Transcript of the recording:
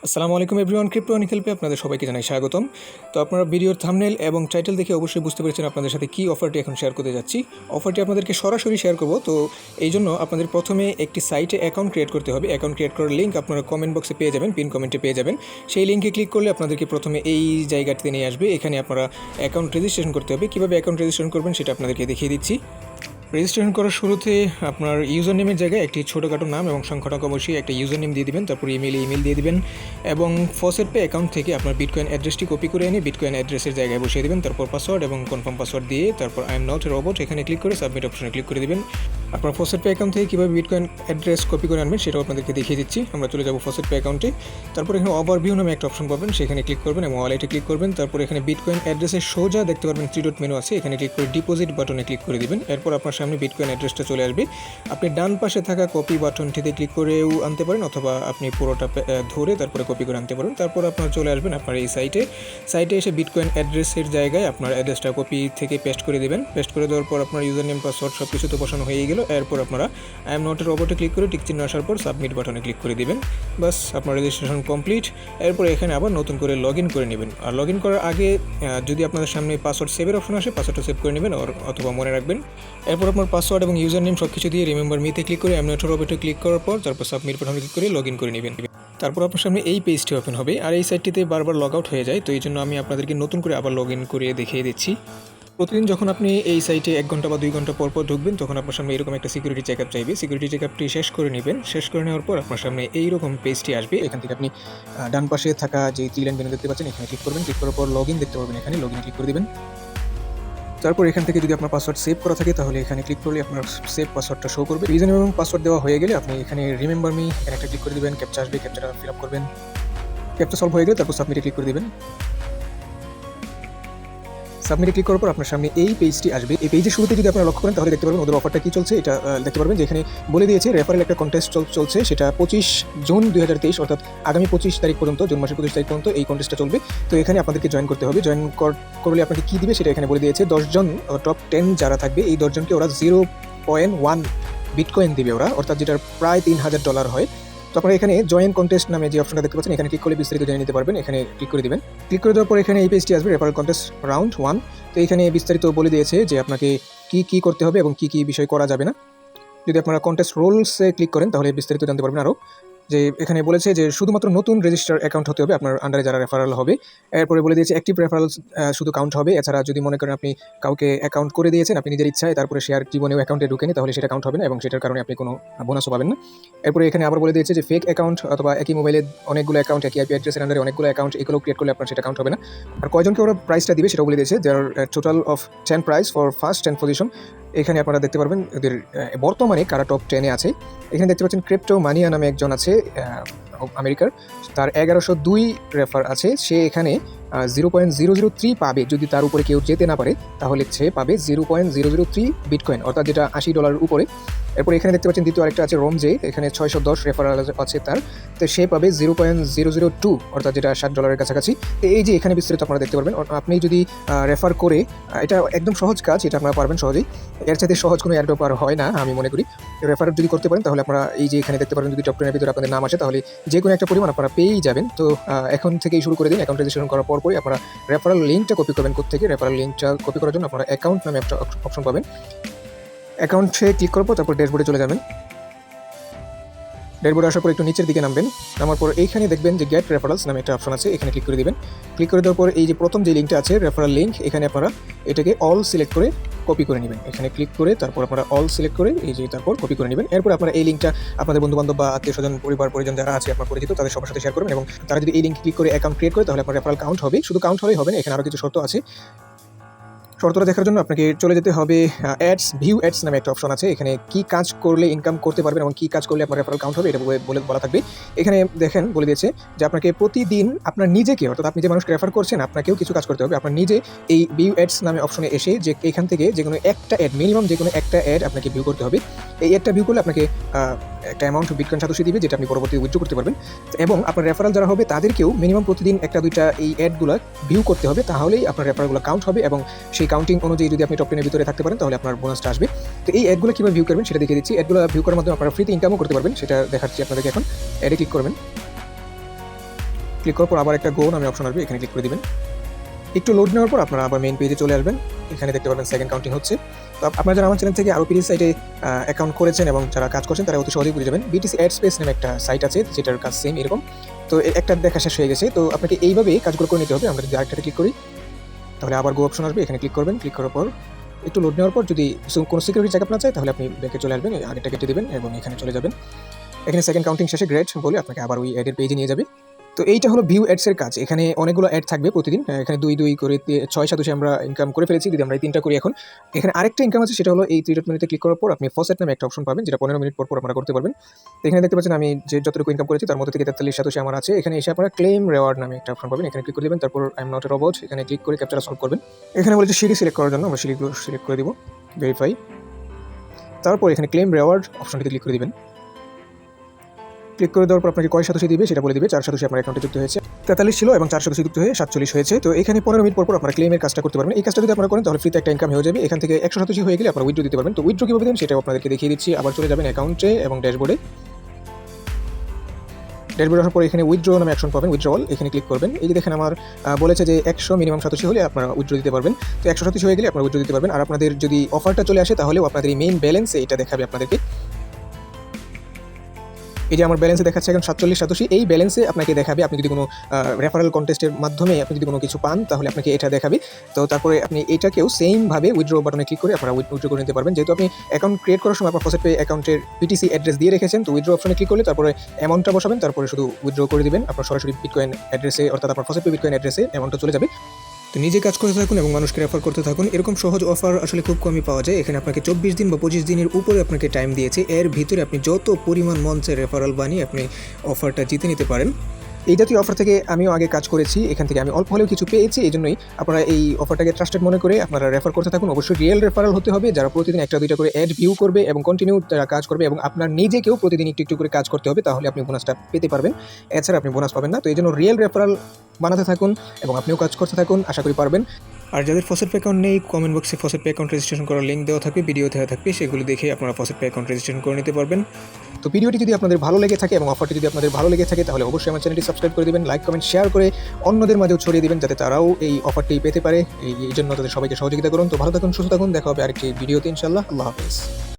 আসসালামু আলাইকুম এভরিওয়ান, ক্রিপ্টোনিক্যালপে আপনাদের সবাইকে জানাই স্বাগতম। তো আপনারা ভিডিওর থাম্বনেল এবং টাইটেল দেখে অবশ্যই বুঝতে পেরেছেন আপনাদের সাথে কী অফারটি এখন শেয়ার করতে যাচ্ছি। অফারটি আপনাদেরকে সরাসরি শেয়ার করব। তো এই জন্য আপনাদের প্রথমে একটি সাইটে অ্যাকাউন্ট ক্রিয়েট করতে হবে। অ্যাকাউন্ট ক্রিয়েট করার লিঙ্ক আপনারা কমেন্ট বক্সে পেয়ে যাবেন, পিন কমেন্টে পেয়ে যাবেন। সেই লিঙ্কে ক্লিক করলে আপনাদেরকে প্রথমে এই জায়গাটিতে নিয়ে আসবে। এখানে আপনারা অ্যাকাউন্ট রেজিস্ট্রেশন করতে হবে। কীভাবে অ্যাকাউন্ট রেজিস্ট্রেশন করবেন সেটা আপনাদেরকে দেখিয়ে দিচ্ছি। রেজিস্ট্রেশন করার শুরুতে আপনার ইউজার নেমের জায়গায় একটি ছোটোখাটো নাম এবং সংখ্যাটা অবশ্যই একটা ইউজার নেম দিয়ে দিবেন। তারপর ইমেল দিয়ে দিবেন এবং ফসেট পে অ্যাকাউন্ট থেকে আপনার বিটকয়েন অ্যাড্রেসটি কপি করে এনে বিটকয়েন অ্যাড্রেসের জায়গায় বসিয়ে দেবেন। তারপর পাসওয়ার্ড এবং কনফার্ম পাসওয়ার্ড দিয়ে তারপর I am not a robot এখানে ক্লিক করে সাবমিট অপশনে ক্লিক করে দেবেন। আপনার ফসেট পে অ্যাকাউন্ট থেকে কীভাবে বিটকয়েন অ্যাড্রেস কপি করে আনবেন সেটাও আপনাদেরকে দেখিয়ে দিচ্ছি। আমরা চলে যাব ফসেট পে অ্যাকাউন্টে। তারপর এখানে ওভারভিউ নামে একটা অপশন পাবেন, সেখানে ক্লিক করবেন এবং ওয়ালেটে ক্লিক করবেন। তারপর এখানে বিটকয়েন অ্যাড্রেসের সোজা দেখতে পারবেন 3 ডট মেনু আছে, এখানে ক্লিক করে ডিপোজিট বাটনে ক্লিক করে দিবেন। এরপর আপনার সামনে বিটকয়েন অ্যাড্রেসটা চলে আসবে। আপনি ডান পাশে থাকা কপি বাটনটিতে ক্লিক করেও আনতে পারেন অথবা আপনি পুরোটা ধরে তারপরে কপি করে আনতে পারেন। তারপর আপনার চলে আসবেন আপনার এই সাইটে এসে বিটকয়েন অ্যাড্রেসের জায়গায় আপনার অ্যাড্রেসটা কপি থেকে পেস্ট করে দেবেন। পেস্ট করে দেওয়ার পর আপনার ইউজার নেম পাসওয়ার্ড সব কিছু তো বসানো হয়ে গেল। এরপর আপনারা আই এম নট এর রোবটে ক্লিক করে টিক চিহ্ন আসার পর সাবমিট বাটনে ক্লিক করে দিবেন। বাস আপনার রেজিস্ট্রেশন কমপ্লিট। এরপর এখানে আবার নতুন করে লগ ইন করে নেবেন। আর লগ ইন করার আগে যদি আপনাদের সামনে পাসওয়ার্ড সেভের অপশন আসে পাসওয়ার্ডটা সেভ করে নেবেন অথবা মনে রাখবেন। এরপর আপনার পাসওয়ার্ড এবং ইউজার নেম সব কিছু দিয়ে রিমেম্বার মিতে ক্লিক করে আই এম নট এর রোবটে ক্লিক করার পর তারপর সাবমিট বাটনে ক্লিক করে লগ ইন করে নেবেন। তারপর আপনার সামনে এই পেজটি ওপেন হবে। আর এই সাইটটিতে বারবার লগ আউট হয়ে যায়, তো এই জন্য আমি আপনাদেরকে নতুন করে আবার লগ ইন করে দেখিয়ে দিচ্ছি। প্রতিদিন যখন আপনি এই সাইটে 1 ঘন্টা বা 2 ঘন্টা পর ঢুকবেন তখন আপনার সামনে এরকম একটা সিকিউরিটি চেকআপ চাইবে। সিকিউরিটি চেকআপটি শেষ করে নেবেন। শেষ করে নেওয়ার পর আপনার সামনে এইরকম পেজটি আসবে। এখান থেকে আপনি ডান পাশে থাকা যে 3 লাইন মেনু দেখতে পাচ্ছেন এখানে ক্লিক করবেন। ক্লিক করার পর লগ ইন দেখতে পাবেন, এখানে লগ ইনে ক্লিক করে দেবেন। তারপর এখান থেকে যদি আপনার পাসওয়ার্ড সেভ করা থাকে তাহলে এখানে ক্লিক করলে আপনার সেভ পাসওয়ার্ডটা শো করবে। রিজন এবং পাসওয়ার্ড দেওয়া হয়ে গেলে আপনি এখানে রিমেম্বার মি এখানে একটা ক্লিক করে দেবেন। ক্যাপচা আসবে, ক্যাপচাটা ফিল আপ করবেন। ক্যাপচা সলভ হয়ে গেলে তারপর সাবমিটে ক্লিক করে দেবেন। সাবমিটে ক্লিক করার পর আপনার সামনে এই পেজটি আসবে। এই পেজের শুরুতে যদি আপনারা লক্ষ্য করেন তাহলে দেখতে পারবেন ওদের অফারটা কী চলছে। এটা দেখতে পারবেন যে এখানে বলে দিয়েছে রেফারেল একটা কন্টেস্ট চলছে, সেটা 25 জুন 2023 অর্থাৎ আগামী 25 তারিখ পর্যন্ত, জুন মাসের 25 তারিখ পর্যন্ত এই কন্টেস্টটা চলবে। তো এখানে আপনাদেরকে জয়েন করতে হবে। জয়েন করলে আপনাকে কী দিবে সেটা এখানে বলে দিয়েছে। 10 জন টপ 10 যারা থাকবে এই 10 জনকে ওরা 0.1 বিটকয়েন দিবে ওরা, অর্থাৎ যেটার প্রায় $3000 হয়। তো আপনারা এখানে জয়েন কন্টেস্ট নামে যে অপশনটা দেখতে পাচ্ছেন এখানে ক্লিক করলে বিস্তারিত জেনে নিতে পারবেন। এখানে ক্লিক করে দিবেন। ক্লিক করে দেওয়ার পর এখানে এই পেজটি আসবে, রেফারেল কন্টেস্ট রাউন্ড 1। তো এখানে বিস্তারিত বলে দিয়েছে যে আপনাকে কী করতে হবে এবং কী বিষয় করা যাবে না। যদি আপনারা কন্টেস্ট রুলসে ক্লিক করেন তাহলে বিস্তারিত জানতে পারবেন আরও। যে এখানে বলেছে যে শুধুমাত্র নতুন রেজিস্টার অ্যাকাউন্ট হতে হবে আপনার আন্ডারে যারা রেফারেল হবে। এরপরে বলে দিয়েছে অ্যাক্টিভ রেফারেল শুধু কাউন্ট হবে। এছাড়া যদি মনে করেন আপনি কাউকে অ্যাকাউন্ট করে দিয়েছেন আপনি নিজের ইচ্ছায়, তারপরে শেয়ার জীবনেও অ্যাকাউন্টে ঢুকেনি তাহলে সেটা কাউন্ট হবে না এবং সেটার কারণে আপনি কোনো বোনাসও পাবেন না। এরপরে এখানে আবার বলে দিয়েছে যে ফেক অ্যাকাউন্ট অথবা একই মোবাইলে অনেকগুলো অ্যাকাউন্ট, একই আইপি অ্যাড্রেসের আন্ডারে অনেকগুলো অ্যাকাউন্ট, এগুলো ক্রিয়েট করলে আপনার সেটা কাউন্ট হবে না। আর কয়জনকে ওরা প্রাইসটা দিবে সেটাও বলে দিয়েছে। There total of 10 price for first 10 position. এখানে আপনারা দেখতে পারবেন ওদের বর্তমানে কারা টপ 10-এ আছে। এখানে দেখতে পাচ্ছেন ক্রিপ্টো মানিয়া নামে একজন আছে আমেরিকার, তার 1102 রেফার আছে। সে এখানে 0.003 পাবে। যদি তার উপরে কেউ যেতে না পারে তাহলে সে পাবে 0.003 বিটকয়েন, অর্থাৎ যেটা $80 উপরে। এরপর এখানে দেখতে পাচ্ছেন দ্বিতীয় আরেকটা আছে রোমজে, এখানে 610 রেফারাল আছে তার, তো সে পাবে 0.002 অর্থাৎ যেটা $60 কাছাকাছি। তো এই যে এখানে বিস্তারিত আপনারা দেখতে পারবেন। আপনি যদি রেফার করে, এটা একদম সহজ কাজ, এটা আপনারা পারবেন সহজেই। এর সাথে সহজ কোনো অ্যাড ব্যাপার হয় না আমি মনে করি। রেফার যদি করতে পারেন তাহলে আপনারা এই যে এখানে দেখতে পারেন যদি টপ 10-এর ভিতরে আপনাদের নাম আসে তাহলে যে কোনো একটা পরিমাণ আপনারা পেয়েই যাবেন। তো এখন থেকেই শুরু করে দিন। অ্যাকাউন্ট রেজিস্ট্রেশন করার পরই আপনারা রেফারেল লিঙ্কটা কপি করবেন। কোত্থেকে রেফারেল লিঙ্কটা কপি করার জন্য আপনারা অ্যাকাউন্ট নামে একটা অপশন পাবেন। অ্যাকাউন্টে ক্লিক করার পর তারপর ড্যাশবোর্ডে চলে যাবেন। ড্যাশবোর্ডে আসার পর একটু নিচের দিকে নামবেন। নামার পর এইখানে দেখবেন যে গেট রেফারেলস নামে একটা অপশন আছে, এখানে ক্লিক করে দিবেন। ক্লিক করে দেওয়ার পর এই যে প্রথম যে লিঙ্কটা আছে রেফারেল লিঙ্ক, এখানে আপনারা এটাকে অল সিলেক্ট করে কপি করে নেবেন। এখানে ক্লিক করে তারপর আপনারা অল সিলেক্ট করে এই যে তারপর কপি করে নেবেন। এরপর আপনারা এই লিঙ্কটা আপনাদের বন্ধুবান্ধব বা আত্মীয় স্বজন পরিবার পরিজন যারা আছে আপনার পরিচিত তাদের সবার সাথে শেয়ার করবেন এবং তারা যদি এই লিঙ্ক ক্লিক করে অ্যাকাউন্ট ক্রিয়েট করে তাহলে আপনার রেফারেল কাউন্ট হবে। শুধু কাউন্ট হলেই হবে না, এখানে আরও কিছু শর্ত আছে। শর্তটা দেখার জন্য আপনাকে চলে যেতে হবে অ্যাডস, ভিউ অ্যাডস নামে একটা অপশন আছে। এখানে কি কাজ করলে ইনকাম করতে পারবেন এবং কি কাজ করলে আপনার রেফারেল কাউন্ট হবে এটা বলা থাকবে। এখানে দেখেন বলে দিয়েছে যে আপনাকে প্রতিদিন আপনার নিজেকে, অর্থাৎ আপনি যে মানুষকে রেফার করছেন আপনাকেও কিছু কাজ করতে হবে। আপনার নিজে এই ভিউ অ্যাডস নামে অপশনে এসে যে এখান থেকে যে কোনো একটা অ্যাড, মিনিমাম যে কোনো একটা অ্যাড আপনাকে ভিউ করতে হবে। এই অ্যাডটা ভিউ করলে আপনাকে একটা অ্যামাউন্ট বিটকয়েন সাতোশি দিবে, যেটা আপনি পরবর্তী উইথড্র করতে পারবেন। এবং আপনার রেফারেল যারা হবে তাদেরকেও মিনিমাম প্রতিদিন একটা দুইটা এই অ্যাডগুলো ভিউ করতে হবে, তাহলেই আপনার রেফারেলগুলো কাউন্ট হবে এবং সেই কাউন্টিং অনুযায়ী যদি আপনি টপ 10-এর ভিতরে থাকতে পারেন তাহলে আপনার বোনাসটা আসবে। তো এই অ্যাডগুলো কীভাবে ভিউ করবেন সেটা দেখিয়ে দিচ্ছি। অ্যাডগুলো ভিউ করার মাধ্যমে আপনারা ফ্রিতে ইনকামও করতে পারবেন, সেটা দেখাচ্ছি আপনাদেরকে। এখন অ্যাডে ক্লিক করবেন। ক্লিক করার পর আবার একটা গো নামে অপশন আসবে, এখানে ক্লিক করে দিবেন। একটু লোড নেওয়ার পর আপনারা আবার মেইন পেজে চলে আসবেন। এখানে দেখতে পাবেন সেকেন্ড কাউন্টিং হচ্ছে। তো আপনারা যারা আমার চ্যানেল থেকে আরও পিডিএস সাইটে অ্যাকাউন্ট করেছেন এবং যারা কাজ করছেন তারা অতি সহজেই বুঝে যাবেন। বিটিসি অ্যাড স্পেস নামে একটা সাইট আছে যেটার কাজ সেম এরকম। তো একটা দেখা শেষ হয়ে গেছে। তো আপনাকে এইভাবে কাজগুলো করে নিতে হবে। আমরা যদি আরেকটাতে ক্লিক করি তাহলে আবার গো অপশন আসবে, এখানে ক্লিক করবেন। ক্লিক করার পর একটু লোড নেওয়ার পর যদি কোনো সিকিউরিটি চেকআপ না চায় তাহলে আপনি ব্যাকে চলে আসবেন, আগেটা কেটে দেবেন এবং এখানে চলে যাবেন। এখানে সেকেন্ড কাউন্টিং শেষে গ্রেড বলে আপনাকে আবার ওই অ্যাডের পেজে নিয়ে যাবে। তো এইটা হলো ভিউ অ্যাডসের কাজ। এখানে অনেকগুলো অ্যাড থাকবে প্রতিদিন। এখানে 2 করে 6 আমরা ইনকাম করে ফেলেছি, যদি আমরা এই 3টা করি এখন। এখানে আরেকটা ইনকাম আছে, সেটা হলো এই 3 ডট মেনুতে ক্লিক করার পর আপনি ফসেট নামে একটা অপশন পাবেন, যেটা 15 মিনিট পর আপনারা করতে পারবেন। এখানে দেখতে পাচ্ছেন আমি যে যতটুকু ইনকাম করেছি তার মধ্যে থেকে 43 আমার আছে। এখানে এসে আপনারা ক্লেম রেওয়ার্ড নামে একটা অপশন পাবেন, এখানে ক্লিক করে দেবেন। তারপর I am not a robot এখানে ক্লিক করে ক্যাপচাটা সলভ করবেন। এখানে বলেছে সিঁড়ি সিলেক্ট করার জন্য আমরা সিঁড়িগুলো সিলেক্ট করে দিব, ভেরিফাই। তারপর এখানে ক্লেম রেওয়ার্ড অপশনটিতে ক্লিক করে দিবেন। ক্লিক করে দেওয়ার পর আপনাকে কয় শতাংশ দিবে সেটা বলে দিবে। 4 শতাংশ আপনার অ্যাকাউন্টে যুক্ত হয়েছে, 43 ছিল এবং 4 শতাংশ যুক্ত হয়ে 47 হয়েছে। তো এখানে 15 মিনিট পর আপনারা ক্লেমের কাজটা করতে পারবেন। এই কাজটা যদি আপনারা করেন তাহলে ফ্রিতে একটা ইনকাম হয়ে যাবে। এখান থেকে 100 শতাংশ হয়ে গেলে আপনারা উইথড্র দিতে পারবেন। তো উইথড্র কীভাবে দেবেন সেটাও আপনাদেরকে দেখিয়ে দিচ্ছি। আবার চলে যাবেন অ্যাকাউন্টে এবং ড্যাশবোর্ডে। ড্যাশবোর্ডে আসার পরে এখানে উইথড্র নামে অপশন পাবেন, উইথড্রল, এখানে ক্লিক করবেন। এই যে দেখেন আমার বলেছে যে 100 মিনিমাম শতাংশ হলে আপনারা উইথড্র দিতে পারবেন। তো 100 শতাংশ হয়ে গেলে আপনারা উইথড্র দিতে পারবেন। আর আপনাদের যদি অফারটা চলে আসে তাহলেও আপনাদের এই মেইন ব্যালেন্সে এটা দেখাবে আপনাদেরকে। এই যে আমার ব্যালেন্সে দেখাচ্ছে এখন 47 এই ব্যালেন্সে আপনাকে দেখাবে। আপনি যদি কোনো রেফারেল কন্টেস্টের মাধ্যমে আপনি যদি কোনো কিছু পান তাহলে আপনাকে এটা দেখাবে। তো তারপরে আপনি এটাকেও সেমভাবে উইথড্র বাটনে ক্লিক করে আপনারা উইথড্র করে নিতে পারবেন। যেহেতু আপনি অ্যাকাউন্ট ক্রিয়েট করার সময় আপনার ফসেট পে অ্যাকাউন্টের পিটিসি অ্যাড্রেস দিয়ে রেখেছেন, তো উইথড্র অপশনে ক্লিক করলে তারপরে অ্যামাউন্টটা বসাবেন, তারপরে শুধু উইথড্র করে দিবেন। আপনার সরাসরি বিটকয়েন অ্যাড্রেসে অর্থাৎ আপনার ফসেট পে বিটকয়েন অ্যাড্রেসে অ্যামাউন্টটা চলে যাবে। তো নিজে কাজ করতে থাকুন এবং মানুষকে রেফার করতে থাকুন। এরকম সহজ অফার আসলে খুব কমই পাওয়া যায়। এখানে আপনাকে 24 দিন বা 25 দিনের উপরে আপনাকে টাইম দিয়েছে। এর ভিতরে আপনি যত পরিমাণ মঞ্চে রেফারেল বানিয়ে আপনি অফারটা জিতে নিতে পারেন। এই জাতীয় অফার থেকে আমিও আগে কাজ করেছি, এখান থেকে আমি অল্প হলেও কিছু পেয়েছি। এই জন্যই আপনারা এই অফারটাকে ট্রাস্টেড মনে করে আপনারা রেফার করতে থাকুন। অবশ্যই রিয়েল রেফারেল হতে হবে, যারা প্রতিদিন 1-2টা করে অ্যাড ভিউ করবে এবং কন্টিনিউ তারা কাজ করবে, এবং আপনার নিজেকেও প্রতিদিন একটু করে কাজ করতে হবে, তাহলে আপনি বোনাসটা পেতে পারবেন। এছাড়া আপনি বোনাস পাবেন না। তো এই জন্য রিয়েল রেফারেল বানাতে থাকুন এবং আপনিও কাজ করতে থাকুন, আশা করি পারবেন। আর যাদের ফসেট পে অ্যাকাউন্ট নেই, কমেন্ট বক্সে ফসেট পে অ্যাকাউন্ট রেজিস্ট্রেশন করার লিঙ্ক দেওয়া থাকবে, ভিডিও দেওয়া থাকবে, সেগুলো দেখে আপনারা ফসেট পে অ্যাকাউন্ট রেজিস্ট্রেশন করে নিতে পারবেন। তো ভিডিওটি যদি আপনাদের ভালো লেগে থাকে এবং অফারটি যদি আপনাদের ভালো লেগে থাকে তাহলে অবশ্যই আমার চ্যানেলটি সাবস্ক্রাইব করে দেবেন, লাইক কমেন্ট শেয়ার করে অন্যদের মাঝেও ছড়িয়ে দেবেন, যাতে তারাও এই অফারটি পেতে পারে। এই জন্য তাদের সবাইকে সহযোগিতা করুন। তো ভালো থাকুন, সুস্থ থাকুন, দেখা হবে আরেকটি ভিডিওতে ইনশাআল্লাহ। আল্লাহ হাফেজ।